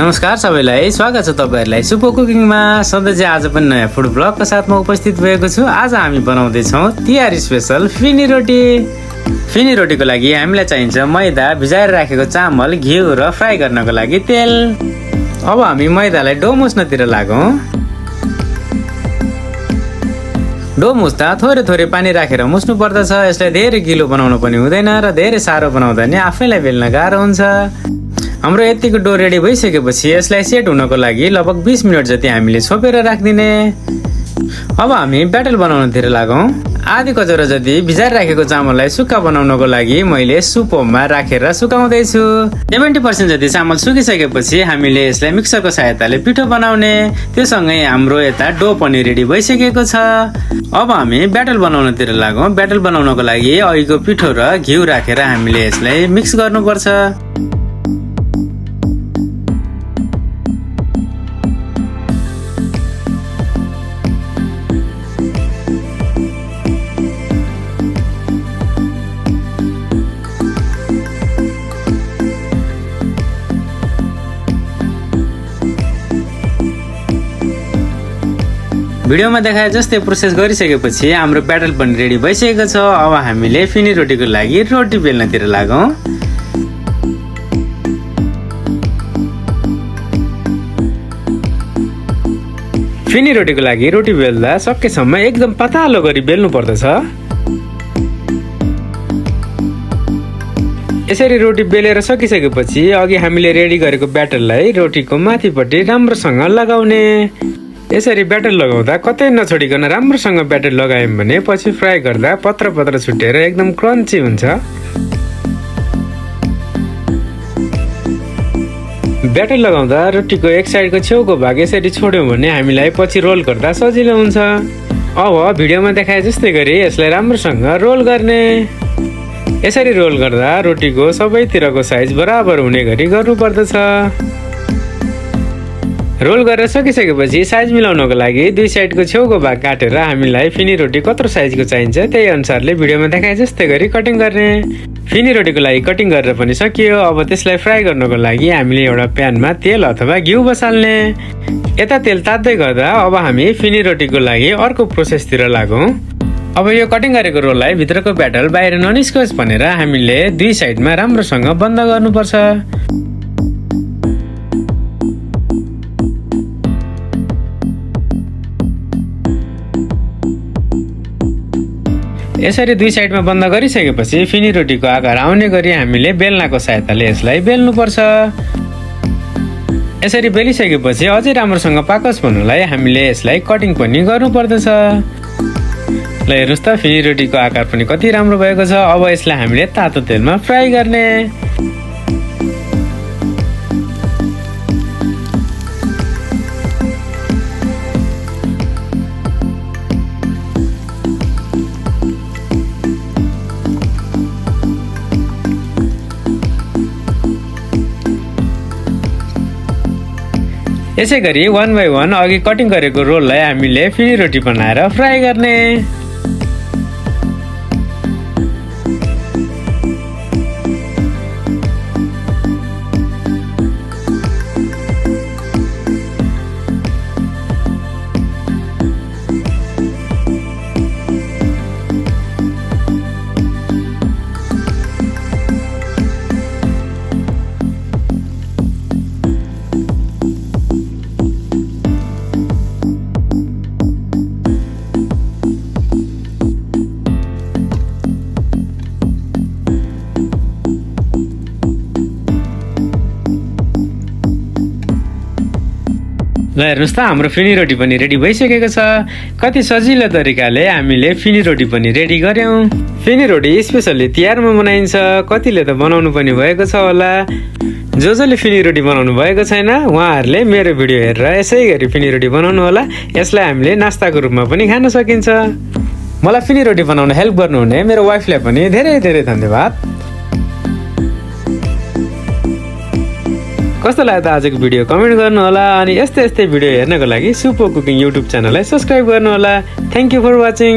नमस्कार सबैलाई, स्वागत छ तपाईहरुलाई सुपो कुकिङमा। सधैँ आज पनि नयाँ फुड ब्लगको साथमा उपस्थित भएको छु। आज हामी बनाउँदै छौं तिहार स्पेशल फिनी रोटी। फिनी रोटीको लागि हामीलाई चाहिन्छ मैदा, भिजाएर राखेको चामल, घिउ र फ्राई गर्नको लागि तेल। अब हामी मैदालाई डो मुस्नतिर लागौं। डो मुस्दा थोरै थोरै पानी राखेर मुस्नु पर्दछ। यसलाई धेरै गिलो बनाउनु पनि हुँदैन र धेरै सारो बनाउँदा नि आफैलाई बेल्न गाह्रो हुन्छ। हाम्रो यतिको डो रेडी भइसकेपछि यसलाई सेट हुनको लागि लगभग 20 मिनेट जति हामीले छोपेर राख्दिने। अब हामी ब्याटर बनाउनतिर लागौं। आधी कचौरा जति भिजाएर राखेको चामललाई सुक्खा बनाउनको लागि मैले सुपोमा राखेर सुकाउँदै छु। 70% जति चामल सुकिसकेपछि हामीले यसलाई मिक्सरको सहायताले पिठो बनाउने। त्यससँगै हाम्रो यता डो पनि रेडी भइसकेको छ। अब हामी ब्याटर बनाउनतिर लागौं। ब्याटर बनाउनको लागि अघिको पिठो र घिउ राखेर हामीले यसलाई मिक्स गर्नुपर्छ। भिडियोमा देखाए जस्तै प्रोसेस गरिसकेपछि हाम्रो ब्याटर पनि रेडी भइसकेको छ। अब हामीले फिनी रोटीको लागि रोटी बेल्नतिर लागौं। फिनी रोटीको लागि रोटी बेल्दा सकेसम्म एकदम पातलो गरी बेल्नु पर्दछ। यसरी रोटी बेलेर सकिसकेपछि अघि हामीले रेडी गरेको ब्याटरलाई रोटीको माथिपट्टि राम्रोसँग लगाउने। यसरी ब्याटर लगाउँदा कतै नछोडिकन राम्रोसँग ब्याटर लगायौं भने पछि फ्राई गर्दा पत्र पत्र छुटेर एकदम क्रन्ची हुन्छ। ब्याटर लगाउँदा रोटीको एक साइडको छेउको भाग यसरी छोड्यौं भने हामीलाई पछि रोल गर्दा सजिलो हुन्छ। अब भिडियोमा देखाए जस्तै गरी यसलाई राम्रोसँग रोल गर्ने। यसरी रोल गर्दा रोटीको सबैतिरको साइज बराबर हुने गरी गर्नुपर्दछ। रोल गरेर सकिसकेपछि साइज मिलाउनको लागि दुई साइडको छेउको भाग काटेर हामीलाई फिनी रोटी कत्रो साइजको चाहिन्छ त्यही अनुसारले भिडियोमा देखाए जस्तै गरी कटिङ गर्ने। फिनी रोटीको लागि कटिङ गरेर पनि सकियो। अब त्यसलाई फ्राई गर्नको लागि हामीले एउटा प्यानमा तेल अथवा घिउ बसाल्ने। यता तेल तात्दै गर्दा अब हामी फिनी रोटीको लागि अर्को प्रोसेसतिर लागौं। अब यो कटिङ गरेको रोललाई भित्रको ब्याटर बाहिर ननिस्कोस् भनेर हामीले दुई साइडमा राम्रोसँग बन्द गर्नुपर्छ। यसरी दुई साइडमा बन्द गरिसकेपछि फिनी रोटीको आकार आउने गरी हामीले बेल्नाको सहायताले यसलाई बेल्नुपर्छ। यसरी बेलिसकेपछि अझै राम्रोसँग पाकोस् भन्नुलाई हामीले यसलाई कटिङ पनि गर्नुपर्दछ। ल हेर्नुस् त फिनी रोटीको आकार पनि कति राम्रो भएको छ। अब यसलाई हामीले तातो तेलमा फ्राई गर्ने। यसै गरी 1 बाइ 1 अघि कटिङ गरेको रोललाई हामीले फिनी रोटी बनाएर फ्राई गर्ने। ल हेर्नुस् त हाम्रो फिनी रोटी पनि रेडी भइसकेको छ। कति सजिलो तरिकाले हामीले फिनी रोटी पनि रेडी गर्यौं। फिनी रोटी स्पेशली तिहारमा बनाइन्छ। कतिले त बनाउनु पनि भएको छ होला। जसले फिनी रोटी बनाउनु भएको छैन उहाँहरूले मेरो भिडियो हेरेर यसै गरी फिनी रोटी बनाउनु होला। यसलाई हामीले नास्ताको रूपमा पनि खान सकिन्छ। मलाई फिनी रोटी बनाउन हेल्प गर्नुहुने मेरो वाइफलाई पनि धेरै धेरै धन्यवाद। कस्तो लाग्यो त आजको भिडियो कमेन्ट गर्नु होला। अनि यस्तै भिडियो हेर्नको लागि सुपो कुकिङ युट्युब च्यानललाई सब्स्क्राइब गर्नु होला। Thank you for watching.